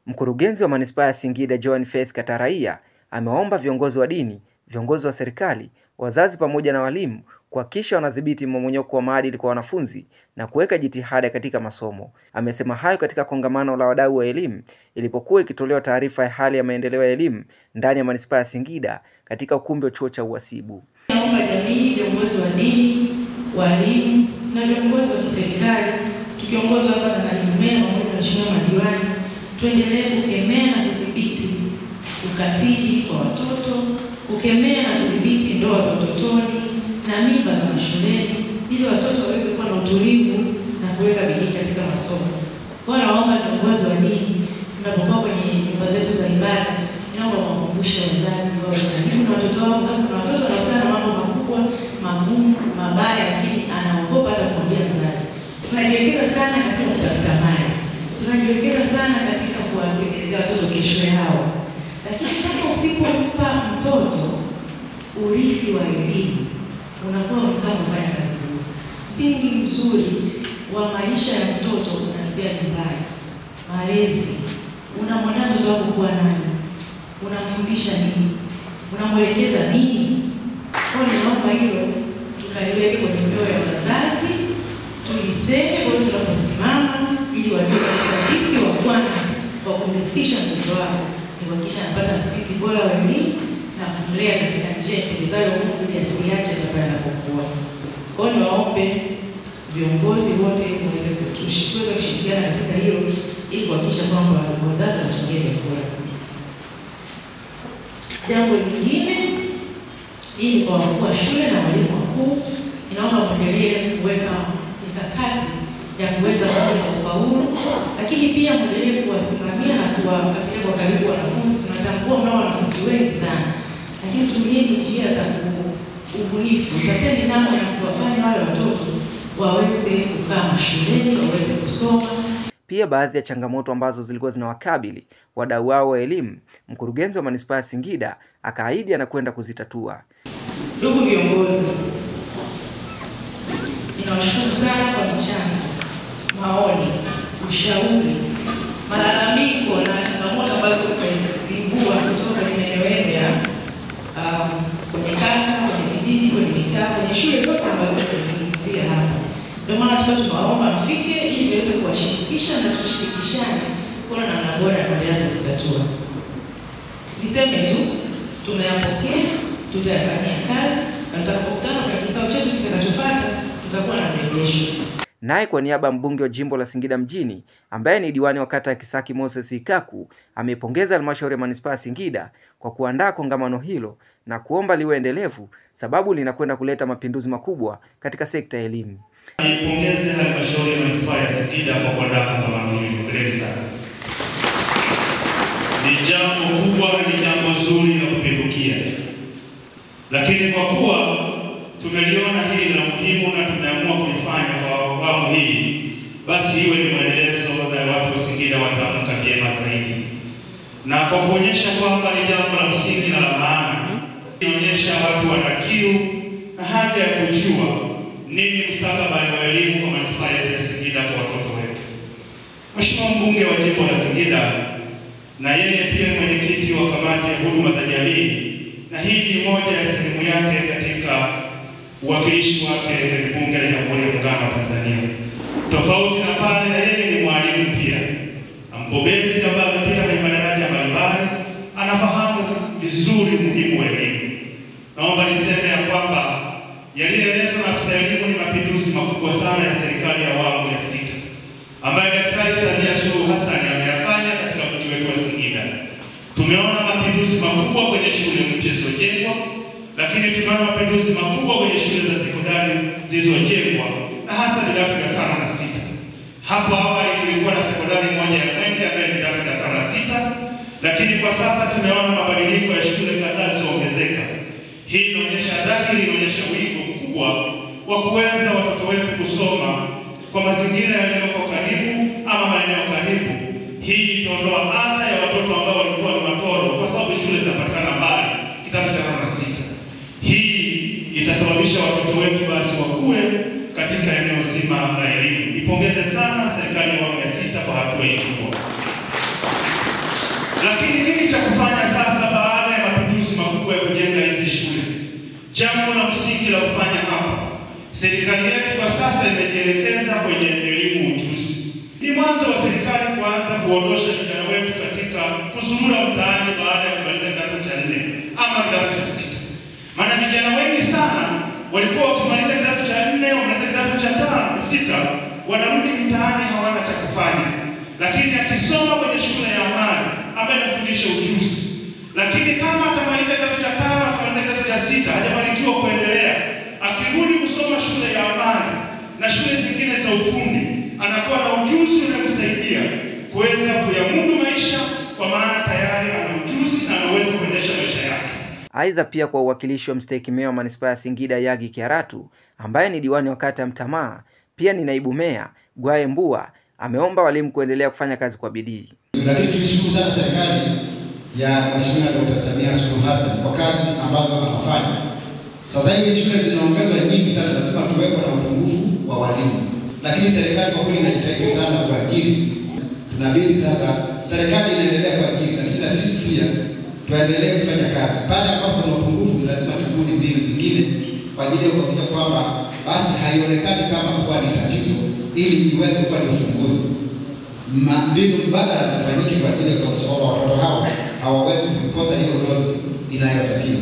Mkurugenzi wa Manispaa ya Singida John Faith Kataraia ameomba viongozi wa dini, viongozi wa serikali, wazazi pamoja na walimu kuhakikisha wanadhibiti mmomonyoko wa maadili kwa wanafunzi na kuweka jitihada katika masomo. Amesema hayo katika kongamano la wadau wa elimu ilipokuwa ikitolewa taarifa ya hali ya maendeleo ya elimu ndani ya Manispaa ya Singida katika ukumbi wa chuo cha uhasibu. Naomba jamii, viongozi wa dini, walimu na viongozi wa serikali tukiongozwa hapa na katibu mkuu pamoja na waheshimiwa madiwani tuendelee kukemea na kudhibiti ukatili kwa watoto, kukemea na kudhibiti ndoa za utotoni na mimba za mashuleni ili watoto waweze kuwa na utulivu na kuweka bidii katika masomo. Kwa naomba viongozi wa dini tunapokuwa kwenye nyumba zetu za ibada, naomba wakumbushe wazazi wawe karibu na watoto wao, sababu kuna watoto wanakutana na mambo makubwa, magumu, mabaya, lakini anaogopa hata kumwambia mzazi. Tunajiwekeza sana katika kutafuta mali. Tunajiwekeza sana katika kuwatengenezea watoto kesho yao. Lakini kama usipompa mtoto urithi wa elimu, unakuwa kama unafanya kazi bure. Msingi mzuri wa maisha ya mtoto unaanzia nyumbani. Malezi. Unamwona mtoto wako kuwa nani? Unamfundisha nini? Unamwelekeza nini? Kwa hiyo naomba hilo tukaliweke kwenye mioyo ya wazazi, tuliseme kwa tunaposimama ili wajue usahihi wa kwanza wa kumrithisha mtoto wako ni kuhakikisha anapata msingi bora wa elimu na kumlea katika njia ipendezayo Mungu ili asiache pale anapokuwa. Kwa hiyo niwaombe viongozi wote muweze kushirikiana katika hilo ili kuhakikisha kwamba wazazi wanachangia vyakula. Jambo lingine, ili kwa wakuu wa shule na walimu wakuu, inaomba muendelee kuweka mikakati ya kuweza kuongeza ufaulu, lakini pia muendelee kuwasimamia na kuwafuatilia kwa karibu wanafunzi. Tunatambua mnao wanafunzi wengi sana, lakini tumieni njia za ubunifu, tateni namna ya kuwafanya wale watoto waweze kukaa mashuleni, waweze kusoma. Pia baadhi ya changamoto ambazo zilikuwa zinawakabili wadau wao wa elimu, mkurugenzi wa Manispaa ya Singida akaahidi anakwenda kuzitatua. Ndugu viongozi, ninawashukuru sana kwa mchango, maoni, ushauri, malalamiko na changamoto ambazo mmezibua kutoka kwenye maeneo yenu ya kwenye kata, kwenye vijiji, kwenye mitaa, kwenye shule zote ambazo tunazungumzia hapa. Ndio maana tunawaomba mfike ili tuweze kuwashirikisha na tushirikishane kuona namna bora ya kuendelea kuzitatua. Niseme tu tumeyapokea, tutayafanyia kazi na tutakapokutana kwa kikao chetu kitakachofuata tutakuwa na mrejesho. Naye kwa niaba ya mbunge wa jimbo la Singida mjini ambaye ni diwani wa kata ya Kisaki Moses Ikaku amepongeza halmashauri ya Manispaa ya Singida kwa kuandaa kongamano hilo na kuomba liwe endelevu sababu linakwenda kuleta mapinduzi makubwa katika sekta ya elimu. Nipongeze halmashauri ya Manispaa ya Singida kwa kuandaa kongamano hili. Hongereni sana. Ni jambo kubwa, ni jambo zuri na kupindukia. Lakini kwa kuwa tumeliona hili la muhimu na tumeamua kulifanya kwa awamu hii, basi iwe ni maendelezo na watu wa Singida wataamka vyema zaidi. Na kwa kuonyesha kwamba ni jambo la msingi na la maana, inaonyesha watu wana kiu na haja ya kujua nini mustakabali wa elimu kwa Manispaa ya Singida kwa watoto wetu. Mheshimiwa mbunge wa jimbo la Singida na yeye pia mwenyekiti wa kamati ya huduma za jamii, na hii ni moja ya sehemu yake katika uwakilishi wake kwenye bunge la Jamhuri ya Muungano wa Tanzania. Tofauti na pale, na yeye ni mwalimu pia, mbobezi ambaye amepita kwenye madaraja mbalimbali, anafahamu vizuri umuhimu wa elimu. Naomba niseme ya kwamba yaliyoelezwa na afisa elimu ni mapinduzi makubwa sana ya serikali ya awamu ya 6 ambayo Daktari Samia Suluhu Hassan ameyafanya katika mji wetu wa Singida. Tumeona mapinduzi makubwa kwenye shule mpya zilizojengwa, lakini tumeona mapinduzi makubwa kwenye shule za sekondari zilizojengwa na hasa vidato vya 5 na 6. Hapo awali kulikuwa na sekondari moja ya Mwenge ambayo ni vidato vya 5 na 6, lakini kwa sasa tumeona mabadiliko ya shule kadhaa zilizoongezeka. Hii inaonyesha dhahiri, inaonyesha wigo mkubwa wa kuweza watoto wetu kusoma kwa mazingira yaliyoko karibu ama maeneo karibu. Hii itaondoa adha ya watoto ambao walikuwa ni matoro kwa sababu shule zinapatikana mbali kidato cha 5 na 6. Hii itasababisha watoto wetu basi wakue katika eneo zima la elimu. Nipongeze sana serikali ya awamu ya 6 kwa hatua hii kubwa. Lakini nini cha kufanya sasa baada ya mapinduzi makubwa ya kujenga hizi shule? Jambo la msingi la kufanya hapa, serikali yetu kwa sasa imejielekeza kwenye elimu ujuzi. Ni mwanzo wa serikali kuanza kuondosha vijana wetu katika kuzurura mtaani baada ya kumaliza kidato cha 4 ama kidato cha 6. Maana vijana wengi sana walikuwa wakimaliza kidato cha 4, wamaliza kidato cha 5, 6, wanarudi mtaani hawana cha kufanya. Lakini akisoma kwenye shule ya amani ambayo inafundisha ujuzi, lakini kama atamaliza kidato cha 5, atamaliza kidato cha 6, hajafanikiwa kuendelea, akirudi kusoma shule ya amani na shule zingine za ufundi, anakuwa na ujuzi unaomsaidia kuweza kuyamudu maisha, kwa maana tayari ana ujuzi na anaweza kuendesha maisha yake. Aidha, pia kwa uwakilishi wa mstahiki meya wa manispaa ya Singida Yagi Kiaratu, ambaye ni diwani wa kata ya Mtamaa, pia ni naibu meya Gwaye Mbua, ameomba walimu kuendelea kufanya kazi kwa bidii. Lakini tunashukuru sana serikali ya Mheshimiwa Dr. Samia Suluhu Hassan kwa kazi ambazo anafanya. Sasa hivi shule zinaongezwa nyingi sana, lazima tuwepo na upungufu wa walimu. Lakini serikali kwa kweli inajitahidi sana kuajiri. Tunabidi sasa serikali inaendelea kuajiri, lakini na sisi pia tuendelee kufanya kazi. Pale ambapo kuna upungufu lazima tubuni mbinu zingine kwa ajili ya kuhakikisha kwamba basi haionekani kama kuwa ni tatizo, ili iweze kuwa ni ufumbuzi. Mbinu mbadala zifanyike kwa ajili ya kuhakikisha kwamba watoto hao hawawezi kukosa hiyo dozi inayotakiwa.